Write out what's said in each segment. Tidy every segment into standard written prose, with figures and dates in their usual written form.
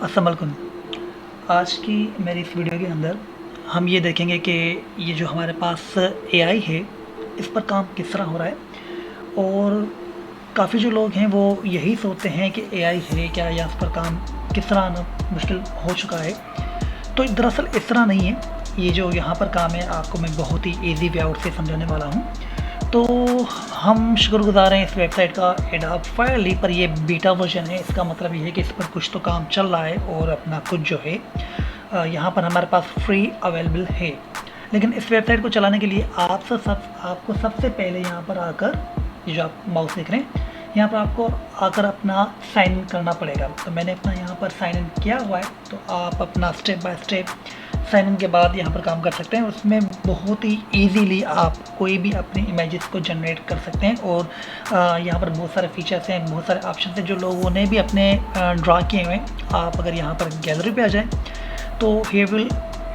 अस्सलाम वालेकुम। आज की मेरी इस वीडियो के अंदर हम ये देखेंगे कि ये जो हमारे पास एआई है, इस पर काम किस तरह हो रहा है। और काफ़ी जो लोग हैं वो यही सोचते हैं कि एआई है क्या, या इस पर काम किस तरह आना मुश्किल हो चुका है। तो दरअसल इस तरह नहीं है। ये जो यहाँ पर काम है, आपको मैं बहुत ही ईजी वे आउट से समझाने वाला हूँ। तो हम शुक्रगुज़ार हैं इस वेबसाइट का, एडोब फायरली, पर ये बीटा वर्जन है। इसका मतलब ये है कि इस पर कुछ तो काम चल रहा है और अपना कुछ जो है यहाँ पर हमारे पास फ्री अवेलेबल है। लेकिन इस वेबसाइट को चलाने के लिए आपको सबसे पहले यहाँ पर आकर, ये जो आप माउस देख रहे हैं, यहाँ पर आपको आकर अपना साइन इन करना पड़ेगा। तो मैंने अपना यहाँ पर साइन इन किया हुआ है। तो आप अपना step by step sign in के बाद यहाँ पर काम कर सकते हैं। उसमें बहुत ही इजीली आप कोई भी अपनी इमेजेस को जनरेट कर सकते हैं। और यहाँ पर बहुत सारे फीचर्स हैं, बहुत सारे ऑप्शन हैं जो लोगों ने भी अपने ड्रा किए हुए हैं। आप अगर यहाँ पर गैलरी पे आ जाएं तो हियर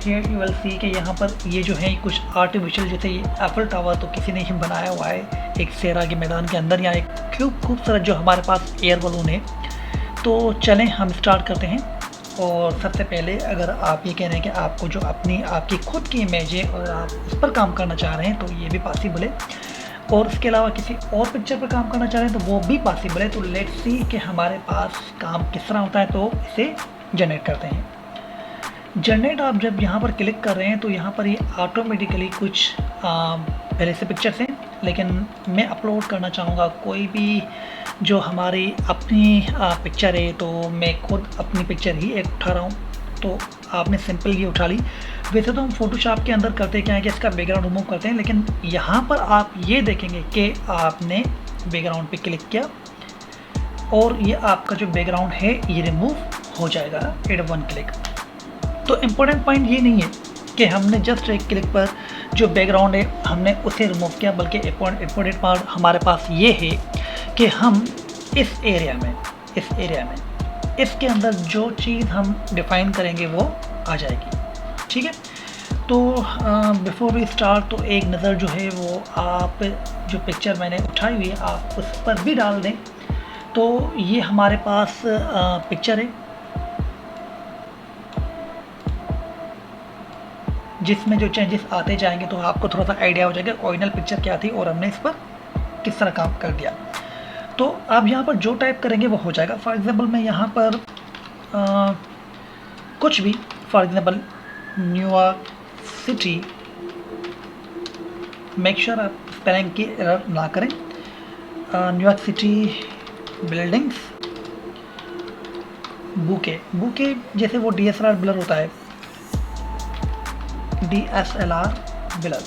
यू विल सी कि यहाँ पर ये जो है कुछ आर्टिफिशियल, जैसे ये एफल टावर तो किसी ने ही बनाया हुआ है एक सेरा के मैदान के अंदर, या एक खूबसूरत जो हमारे पास एयर बलून है। तो चलें हम स्टार्ट करते हैं। और सबसे पहले अगर आप ये कह रहे हैं कि आपको जो आपकी खुद की इमेज है और आप उस पर काम करना चाह रहे हैं, तो ये भी पॉसिबल है। और उसके अलावा किसी और पिक्चर पर काम करना चाह रहे हैं तो वो भी पॉसिबल है। तो लेट्स सी कि हमारे पास काम किस तरह होता है। तो इसे जनरेट करते हैं। जनरेट आप जब यहाँ पर क्लिक कर रहे हैं तो यहाँ पर ये ऑटोमेटिकली कुछ पहले से पिक्चर्स हैं, लेकिन मैं अपलोड करना चाहूँगा कोई भी जो हमारी अपनी पिक्चर है। तो मैं खुद अपनी पिक्चर ही एक उठा रहा हूँ। तो आपने सिंपल ये उठा ली। वैसे तो हम फोटोशॉप के अंदर करते क्या है कि इसका बैकग्राउंड रिमूव करते हैं, लेकिन यहाँ पर आप ये देखेंगे कि आपने बैकग्राउंड पे क्लिक किया और ये आपका जो बैकग्राउंड है ये रिमूव हो जाएगा एट वन क्लिक। तो इम्पोर्टेंट पॉइंट ये नहीं है कि हमने जस्ट एक क्लिक पर जो बैकग्राउंड है हमने उसे रिमूव किया, बल्कि इम्पोर्टेंट पार्ट हमारे पास ये है कि हम इस एरिया में इसके अंदर जो चीज़ हम डिफ़ाइन करेंगे वो आ जाएगी। ठीक है। तो बिफोर वी स्टार्ट, तो एक नज़र जो है वो आप जो पिक्चर मैंने उठाई हुई है आप उस पर भी डाल दें। तो ये हमारे पास पिक्चर है जिसमें जो चेंजेस आते जाएंगे तो आपको थोड़ा सा आइडिया हो जाएगा ओरिजिनल पिक्चर क्या थी और हमने इस पर किस तरह काम कर दिया। तो आप यहाँ पर जो टाइप करेंगे वो हो जाएगा। फॉर एग्ज़ाम्पल मैं यहाँ पर कुछ भी, for example New York city, make sure आप स्पेलिंग की एरर ना करें। न्यूयॉर्क सिटी बिल्डिंग्स बुके जैसे वो DSLR ब्लर होता है, DSLR ब्लर,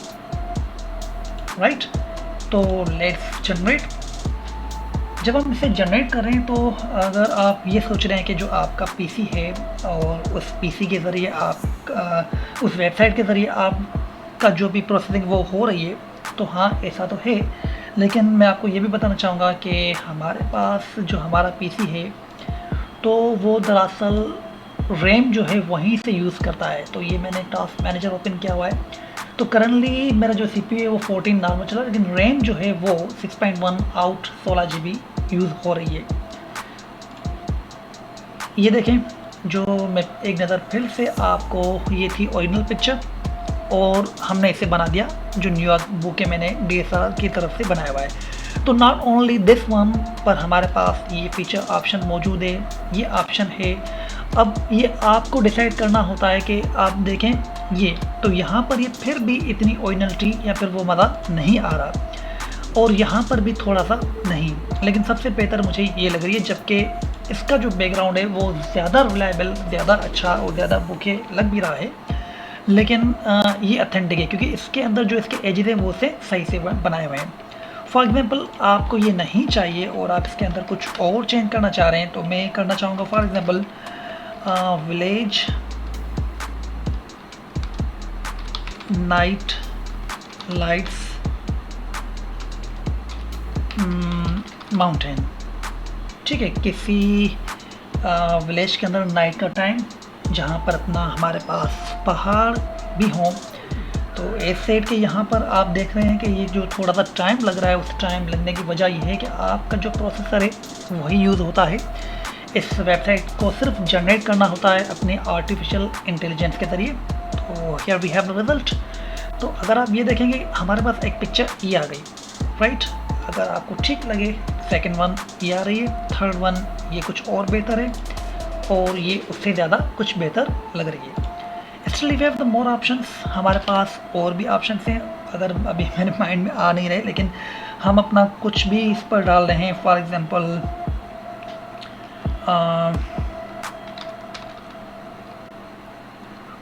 राइट। तो लेट्स जनरेट। जब हम इसे जनरेट कर रहे हैं तो अगर आप ये सोच रहे हैं कि जो आपका पीसी है और उस पीसी के ज़रिए आप उस वेबसाइट के ज़रिए आपका जो भी प्रोसेसिंग वो हो रही है, तो हाँ ऐसा तो है। लेकिन मैं आपको ये भी बताना चाहूँगा कि हमारे पास जो हमारा पीसी है तो वो दरअसल रैम जो है वहीं से यूज़ करता है। तो ये मैंने टास्क मैनेजर ओपन किया हुआ है। तो करंटली मेरा जो CPU है वो 14 नॉर्मल चल रहा है, लेकिन रैम जो है वो 6.1 आउट 16 GB यूज़ हो रही है। ये देखें, जो मैं एक नज़र फिर से आपको, ये थी ओरिजिनल पिक्चर और हमने इसे बना दिया जो न्यूयॉर्क बुके मैंने DSLR की तरफ से बनाया हुआ है। तो नॉट ओनली दिस वन, पर हमारे पास ये फीचर ऑप्शन मौजूद है, ये ऑप्शन है। अब ये आपको डिसाइड करना होता है कि आप देखें ये, तो यहाँ पर ये फिर भी इतनी ओरिजिनलिटी या फिर वो मज़ा नहीं आ रहा, और यहाँ पर भी थोड़ा सा नहीं। लेकिन सबसे बेहतर मुझे ये लग रही है, जबकि इसका जो बैकग्राउंड है वो ज़्यादा रिलायबल, ज़्यादा अच्छा और ज़्यादा बुके लग भी रहा है। लेकिन ये अथेंटिक है क्योंकि इसके अंदर जो इसके एजेस हैं वो से सही से बनाए हुए हैं। फॉर एग्ज़ाम्पल आपको ये नहीं चाहिए और आप इसके अंदर कुछ और चेंज करना चाह रहे हैं, तो मैं करना चाहूँगा for example village night lights mountain. ठीक है, किसी विलेज के अंदर नाइट का टाइम जहाँ पर अपना हमारे पास पहाड़ भी हों। तो एक सेट के यहाँ पर आप देख रहे हैं कि ये जो थोड़ा सा टाइम लग रहा है, उस टाइम लगने की वजह ये है कि आपका जो प्रोसेसर है वही यूज़ होता है। इस वेबसाइट को सिर्फ जनरेट करना होता है अपने आर्टिफिशियल इंटेलिजेंस के ज़रिए। तो here we have the result. तो अगर आप ये देखेंगे हमारे पास एक पिक्चर ये आ गई, राइट। अगर आपको ठीक लगे सेकंड वन ये आ रही है, थर्ड वन ये कुछ और बेहतर है, और ये उससे ज़्यादा कुछ बेहतर लग रही है। Still we have the more options, हमारे पास और भी ऑप्शंस हैं, अगर अभी मेरे माइंड में आ नहीं रहे, लेकिन हम अपना कुछ भी इस पर डाल रहे हैं। For example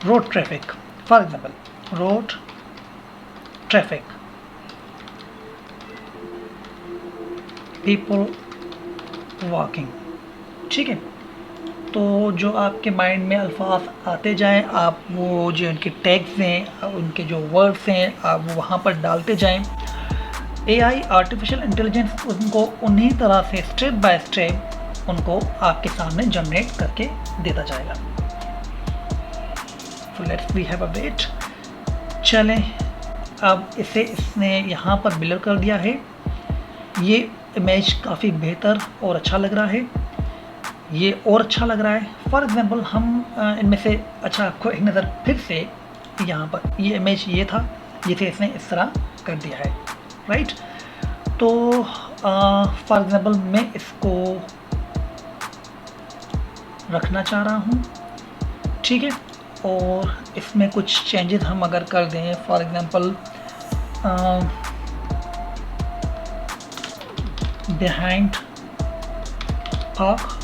road traffic, for example road traffic, people walking, ठीक है। तो जो आपके माइंड में अल्फाज आते जाएं, आप वो जो उनके टैग्स हैं, उनके जो वर्ड्स हैं, आप वो वहाँ पर डालते जाएं। एआई आर्टिफिशियल इंटेलिजेंस उनको उन्हीं तरह से स्टेप बाय स्टेप उनको आपके सामने जनरेट करके देता जाएगा। So let's we have a wait. चलें, अब इसने यहाँ पर ब्लर कर दिया है। ये इमेज काफ़ी बेहतर और अच्छा लग रहा है, ये और अच्छा लग रहा है। फॉर एग्जांपल हम इनमें से, अच्छा आपको एक नज़र फिर से यहाँ पर, ये इमेज ये था जिसे इसने इस तरह कर दिया है, राइट। तो फॉर एग्जांपल मैं इसको रखना चाह रहा हूँ, ठीक है, और इसमें कुछ चेंजेस हम अगर कर दें, for example behind park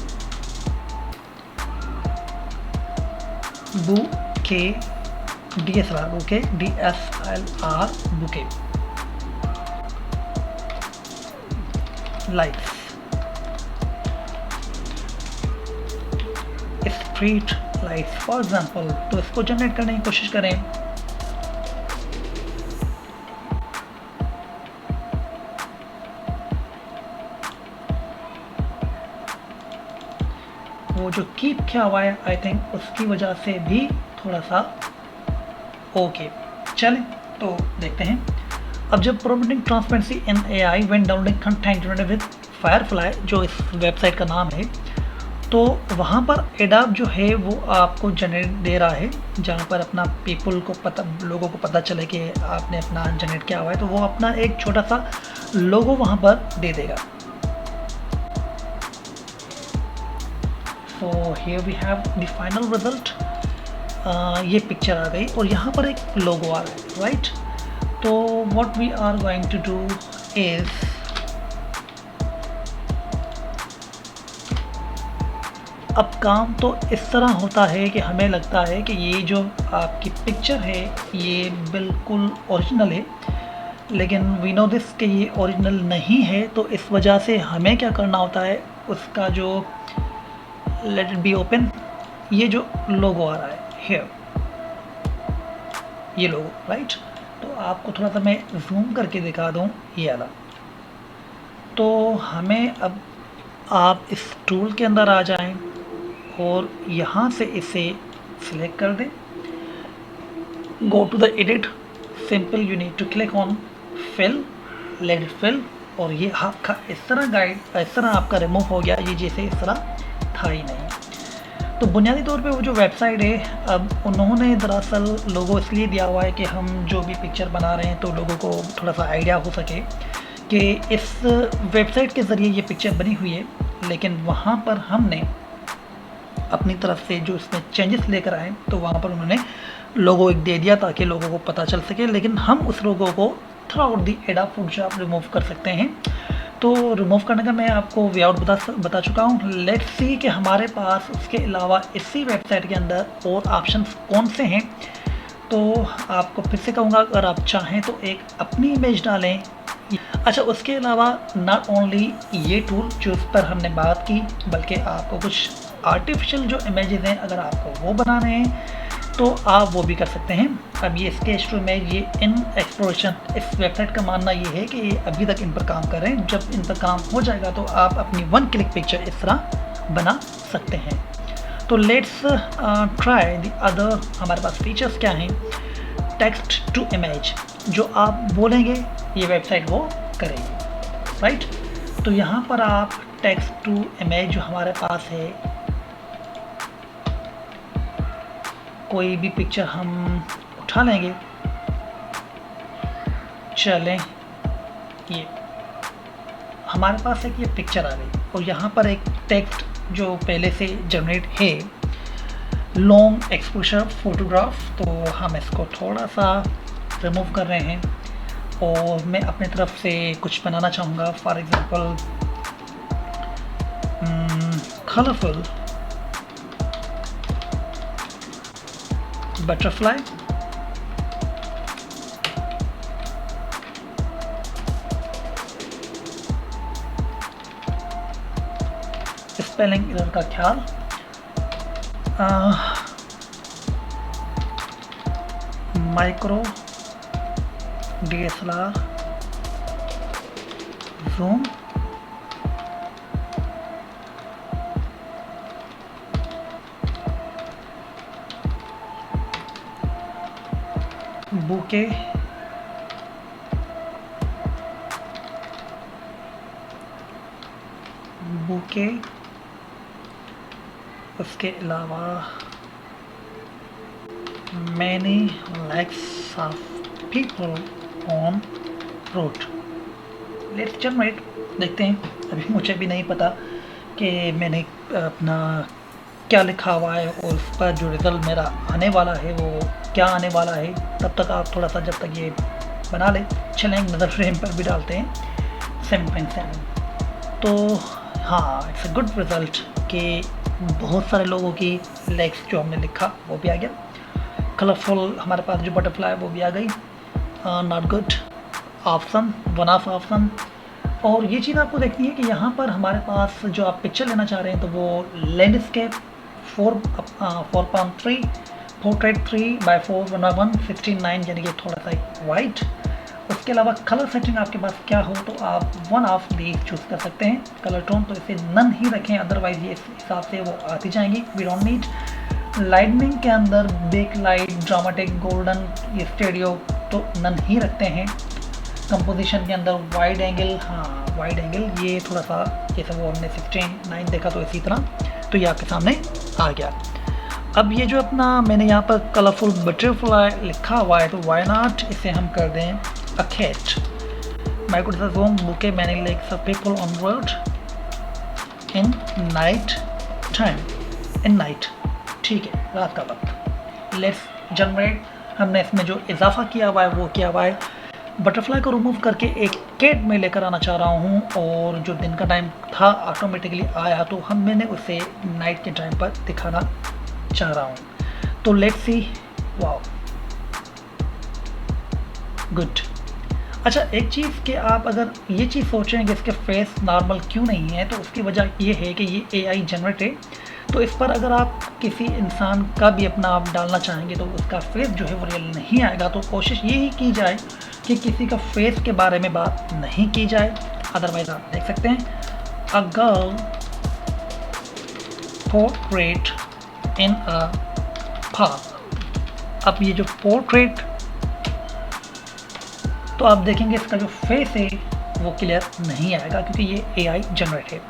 bouquet, DSLR bouquet, DSLR bouquet lights, street lights for example. तो इसको जनरेट करने की कोशिश करें। वो जो कीप किया हुआ है, आई थिंक उसकी वजह से भी थोड़ा सा ओके। चलें तो देखते हैं। अब जब promoting transparency in AI when downloading content with Firefly, जो इस वेबसाइट का नाम है, तो वहाँ पर एडोब जो है वो आपको जनरेट दे रहा है, जहाँ पर अपना पीपल को पता, लोगों को पता चले कि आपने अपना जनरेट किया हुआ है, तो वो अपना एक छोटा सा लोगो वहाँ पर दे देगा। So here we have the final result। ये पिक्चर आ गई और यहाँ पर एक लोगो आ रहा है, राइट। तो what we are going to do is अब काम तो इस तरह होता है कि हमें लगता है कि ये जो आपकी पिक्चर है ये बिल्कुल ओरिजिनल है, लेकिन वी नो दिस कि ये ओरिजिनल नहीं है। तो इस वजह से हमें क्या करना होता है, उसका जो लेट इट बी ओपन, ये जो लोगो आ रहा है हियर, ये लोगो, राइट। तो आपको थोड़ा सा मैं जूम करके दिखा दूँ ये वाला। तो हमें अब आप इस टूल के अंदर आ जाएं और यहाँ से इसे सिलेक्ट कर दें। Go to the edit, simple you need to click on fill, let it fill, और ये आपका इस तरह गाइड, इस तरह आपका रिमूव हो गया, ये जैसे इस तरह था ही नहीं। तो बुनियादी तौर पे वो जो वेबसाइट है, अब उन्होंने दरअसल लोगो इसलिए दिया हुआ है कि हम जो भी पिक्चर बना रहे हैं तो लोगों को थोड़ा सा आइडिया हो सके कि इस वेबसाइट के ज़रिए ये पिक्चर बनी हुई है, लेकिन वहाँ पर हमने अपनी तरफ से जो इसमें चेंजेस लेकर आए, तो वहाँ पर उन्होंने लोगो एक दे दिया ताकि लोगों को पता चल सके, लेकिन हम उस लोगो को through out the adobe Photoshop remove कर सकते हैं। तो रिमूव करने का मैं आपको वे आउट बता चुका हूँ। लेट्स सी कि हमारे पास उसके अलावा इसी वेबसाइट के अंदर और ऑप्शंस कौन से हैं। तो आपको फिर से कहूँगा, अगर आप चाहें तो एक अपनी इमेज डालें। अच्छा, उसके अलावा नॉट ओनली ये टूल जो इस पर हमने बात की, बल्कि आपको कुछ आर्टिफिशियल जो इमेजेस हैं, अगर आपको वो बनाने हैं तो आप वो भी कर सकते हैं। अब ये स्केच टू इमेज, ये इन एक्सप्लोरेशन, इस वेबसाइट का मानना ये है कि ये अभी तक इन पर काम कर रहे हैं। जब इन पर काम हो जाएगा तो आप अपनी वन क्लिक पिक्चर इस तरह बना सकते हैं। तो लेट्स ट्राई द अदर, हमारे पास फीचर्स क्या हैं। टेक्स्ट टू इमेज, जो आप बोलेंगे ये वेबसाइट वो करेगी, राइट। तो यहाँ पर आप टेक्स्ट टू इमेज जो हमारे पास है, कोई भी पिक्चर हम उठा लेंगे। चलें, ये हमारे पास एक ये पिक्चर आ गई और यहाँ पर एक टेक्स्ट जो पहले से जनरेट है, लॉन्ग एक्सपोजर फोटोग्राफ। तो हम इसको थोड़ा सा रिमूव कर रहे हैं और मैं अपने तरफ से कुछ बनाना चाहूँगा। For example colourful butterfly, spelling error का ख्याल, micro DSLR zoom, bouquet, bouquet, उसके अलावा many likes of people on road. Let's generate, देखते हैं। अभी मुझे भी नहीं पता कि मैंने अपना क्या लिखा हुआ है और उस पर जो रिज़ल्ट मेरा आने वाला है वो क्या आने वाला है। तब तक आप थोड़ा सा जब तक ये बना लें, चलें एक नज़र फ्रेम पर भी डालते हैं 7.7। तो हाँ, इट्स अ गुड रिज़ल्ट कि बहुत सारे लोगों की लेग्स जो हमने लिखा वो भी आ गया। कलरफुल हमारे पास जो बटरफ्लाई वो भी आ गई। Not good option, one of option. और ये चीज़ आपको देखनी है कि यहाँ पर हमारे पास जो आप पिक्चर लेना चाह रहे हैं तो वो लैंडस्केप 4.3 पोर्ट्रेट 3x4 1:1 16:9, यानी कि थोड़ा सा वाइट। उसके अलावा कलर सेटिंग आपके पास क्या हो तो आप वन ऑफ दीज चूज़ कर सकते हैं। कलर टोन तो इसे नन ही रखें, अदरवाइज ये इस हिसाब से वो आती जाएंगी। We don't need. लाइटनिंग के अंदर बेक लाइट, ड्रामेटिक, गोल्डन, ये स्टेडियो तो नन ही रखते हैं। कंपोजिशन के अंदर वाइड एंगल, हाँ वाइड एंगल ये थोड़ा सा, जैसे वो हमने 16:9 देखा तो इसी तरह, तो ये आपके सामने आ गया। अब ये जो अपना मैंने यहाँ पर कलरफुल बटरफ्लाई लिखा हुआ है तो वाई नॉट इसे हम कर दें a cat. Microsome bouquet many likes of people on road in night time, in night, ठीक है, रात का वक्त। Let's generate. हमने इसमें जो इजाफा किया हुआ है वो किया हुआ है, बटरफ्लाई को रिमूव करके एक कैट में लेकर आना चाह रहा हूँ और जो दिन का टाइम था ऑटोमेटिकली आया तो मैंने उसे नाइट के टाइम पर दिखाना चाह रहा हूँ। तो लेट्स सी, वाओ गुड। अच्छा, एक चीज़ कि आप अगर ये चीज़ सोच रहे हैं कि इसके फेस नॉर्मल क्यों नहीं है तो उसकी वजह ये है कि ये AI जनरेट है। तो इस पर अगर आप किसी इंसान का भी अपना आप डालना चाहेंगे तो उसका फेस जो है वो रियल नहीं आएगा। तो कोशिश यही की जाए कि किसी का फेस के बारे में बात नहीं की जाए। अदरवाइज आप देख सकते हैं a girl portrait in a park. अब ये जो पोर्ट्रेट, तो आप देखेंगे इसका जो फेस है वो क्लियर नहीं आएगा क्योंकि ये AI जनरेट है।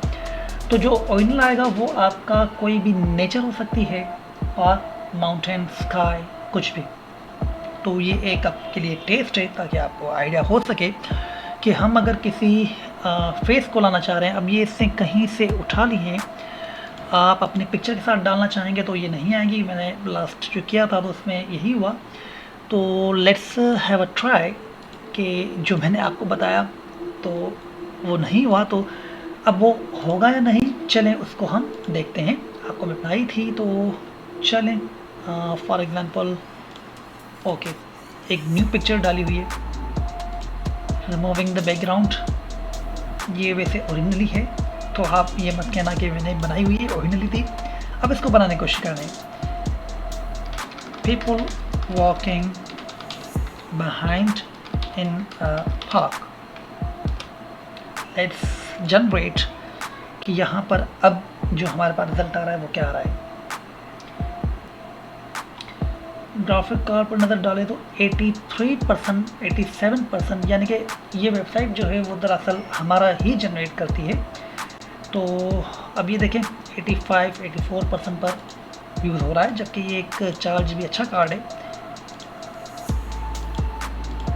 तो जो ओरिजिनल आएगा वो आपका कोई भी नेचर हो सकती है और माउंटेन, स्काई, कुछ भी। तो ये एक आपके लिए टेस्ट है ताकि आपको आइडिया हो सके कि हम अगर किसी फेस को लाना चाह रहे हैं। अब ये इससे कहीं से उठा ली है, आप अपनी पिक्चर के साथ डालना चाहेंगे तो ये नहीं आएगी। मैंने लास्ट जो किया था तो उसमें यही हुआ। तो लेट्स हैव अ ट्राई कि जो मैंने आपको बताया तो वो नहीं हुआ, तो अब वो होगा या नहीं, चलें उसको हम देखते हैं। आपको मैं बताई थी तो चलें। फॉर एग्जांपल ओके, एक न्यू पिक्चर डाली हुई है, रिमूविंग द बैकग्राउंड। ये वैसे ओरिजिनली है तो आप ये मत कहना कि मैंने बनाई हुई है, ओरिजिनली थी। अब इसको बनाने की कोशिश कर रहे हैं। People walking behind in a park. Let's generate कि यहाँ पर अब जो हमारे पास रिजल्ट आ रहा है वो क्या आ रहा है। ग्राफिक कार्ड पर नज़र डालें तो 83%, 87%, यानी कि ये वेबसाइट जो है वो दरअसल हमारा ही जनरेट करती है। तो अब ये देखें 84% पर यूज़ हो रहा है, जबकि ये एक 4 GB अच्छा कार्ड है।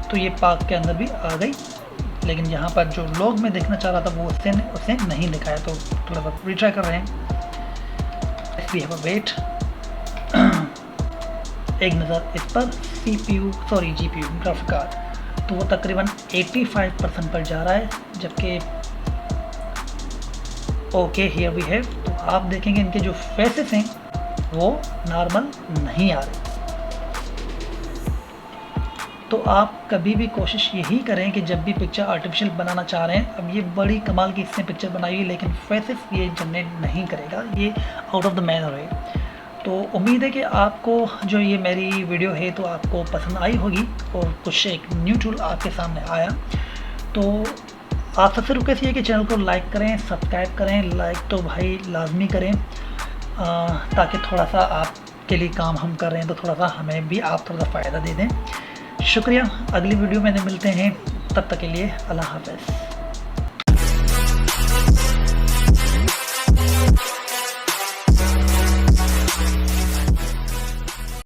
तो ये पार्क के अंदर भी आ गई, लेकिन यहाँ पर जो लॉग में देखना चाह रहा था वो उससे नहीं दिखाया, तो थोड़ा सा रिट्राई कर रहे हैं। We have a wait. एक नज़र इस पर GPU ग्राफिक कार्ड, तो वो तकरीबन 85% पर जा रहा है, जबकि ओके हियर वी हैव। तो आप देखेंगे इनके जो फेसेस हैं वो नॉर्मल नहीं आ रहे। तो आप कभी भी कोशिश यही करें कि जब भी पिक्चर आर्टिफिशियल बनाना चाह रहे हैं, अब ये बड़ी कमाल की इसने पिक्चर बनाई है, लेकिन फेसेस ये जनरेट नहीं करेगा, ये आउट ऑफ द मैनर है। तो उम्मीद है कि आपको जो ये मेरी वीडियो है तो आपको पसंद आई होगी और कुछ एक न्यू टूल आपके सामने आया। तो आप सबसे रिक्वेस्ट ये कि चैनल को लाइक करें, सब्सक्राइब करें। लाइक तो भाई लाजमी करें, ताकि थोड़ा सा आपके लिए काम हम कर रहे हैं तो थोड़ा सा हमें भी आप थोड़ा सा फ़ायदा दे दें। शुक्रिया। अगली वीडियो में मिलते हैं, तब तक के लिए अल्लाह हाफ़िज़।